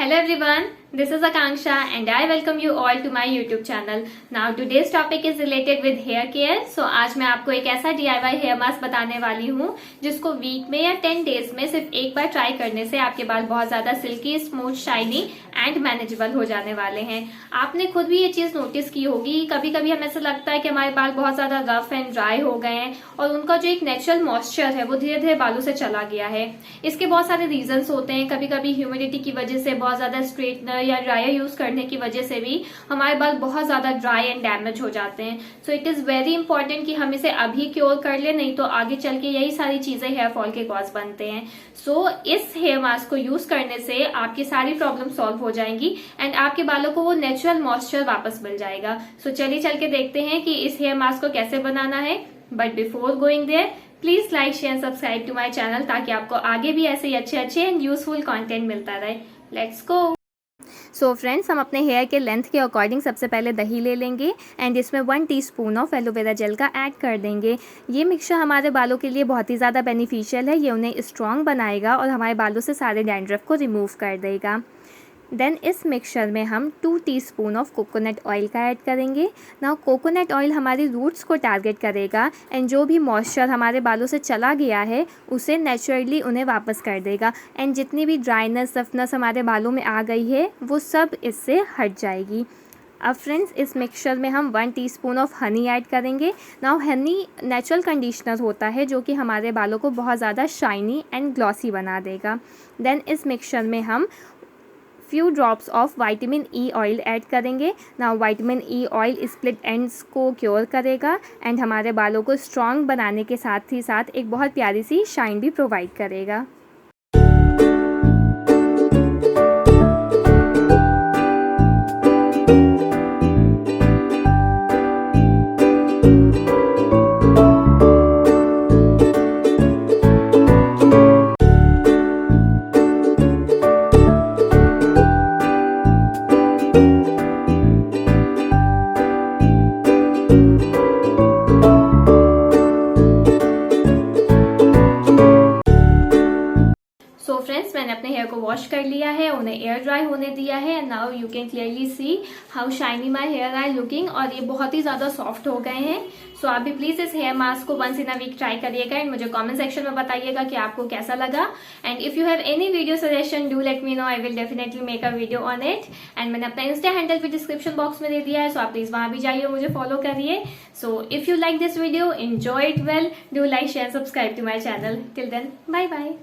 Hello everyone, this is Akanksha and I welcome you all to my YouTube channel. Now today's topic is related with hair care. So आज मैं आपको एक ऐसा DIY hair mask बताने वाली हूँ जिसको वीक में या 10 डेज में सिर्फ एक बार ट्राई करने से आपके बाल बहुत ज्यादा silky, smooth, shiny and manageable हो जाने वाले हैं। आपने खुद भी ये चीज नोटिस की होगी, कभी कभी हमें ऐसा लगता है कि हमारे बाल बहुत ज्यादा रफ एंड ड्राई हो गए हैं और उनका जो एक नेचुरल मॉइस्चर है वो धीरे धीरे बालों से चला गया है। इसके बहुत सारे रीजंस होते हैं। कभी कभी ह्यूमिडिटी की वजह से, बहुत ज्यादा स्ट्रेटनर या ड्रायर यूज करने की वजह से भी हमारे बाल बहुत ज्यादा ड्राई एंड डैमेज हो जाते हैं। So it is very important कि हम इसे अभी क्योर कर ले, नहीं तो आगे चल के यही सारी चीजें हेयर फॉल के कॉज बनते हैं। सो इस हेयर मास्क को यूज करने से आपकी सारी प्रॉब्लम सॉल्व हो जाएंगी एंड आपके बालों को वो नेचुरल मॉइस्चर वापस मिल जाएगा। सो चलिए चल के देखते हैं कि इस हेयर मास्क को कैसे बनाना है। But before going there, please like, share, subscribe to my channel ताकि आपको आगे भी ऐसे ही अच्छे एंड यूजफुल कंटेंट मिलता रहे। Let's go. सो फ्रेंड्स, हम अपने हेयर के लेंथ के अकॉर्डिंग सबसे पहले दही ले लेंगे एंड इसमें 1 टीस्पून ऑफ एलोवेरा जेल का ऐड कर देंगे। ये मिक्सचर हमारे बालों के लिए बहुत ही ज़्यादा बेनिफिशियल है। ये उन्हें स्ट्रॉन्ग बनाएगा और हमारे बालों से सारे डैंड्रफ को रिमूव कर देगा। देन इस मिक्सचर में हम 2 टीस्पून ऑफ कोकोनट ऑयल का ऐड करेंगे। नाउ कोकोनट ऑयल हमारी रूट्स को टारगेट करेगा एंड जो भी मॉइस्चर हमारे बालों से चला गया है उसे नेचुरली उन्हें वापस कर देगा एंड जितनी भी ड्राइनेस, रफनेस हमारे बालों में आ गई है वो सब इससे हट जाएगी। अब फ्रेंड्स, इस मिक्सचर में हम 1 टीस्पून ऑफ हनी ऐड करेंगे। नाउ हनी नेचुरल कंडीशनर होता है जो कि हमारे बालों को बहुत ज़्यादा शाइनी एंड ग्लॉसी बना देगा। देन इस मिक्सचर में हम few drops of vitamin E oil add करेंगे। Now vitamin E oil split ends को क्योर करेगा एंड हमारे बालों को स्ट्रॉन्ग बनाने के साथ ही साथ एक बहुत प्यारी सी शाइन भी प्रोवाइड करेगा। सो फ्रेंड्स, मैंने अपने हेयर को वॉश कर लिया है, उन्हें एयर ड्राई होने दिया है। Now you can clearly see how shiny my hair are looking और ये बहुत ही ज्यादा सॉफ्ट हो गए हैं। सो आप भी प्लीज इस हेयर मास्क को once in a week try करिएगा एंड मुझे कमेंट सेक्शन में बताइएगा कि आपको कैसा लगा। And if you have any video suggestion, do let me know, I will definitely make a video on it. And मैंने अपना इंस्टा हैंडल भी डिस्क्रिप्शन बॉक्स में दे दिया है, सो आप प्लीज वहां भी जाइए, मुझे फॉलो करिए। So if you like this video, enjoy it well, do like, share, subscribe to my channel. Till then, bye bye.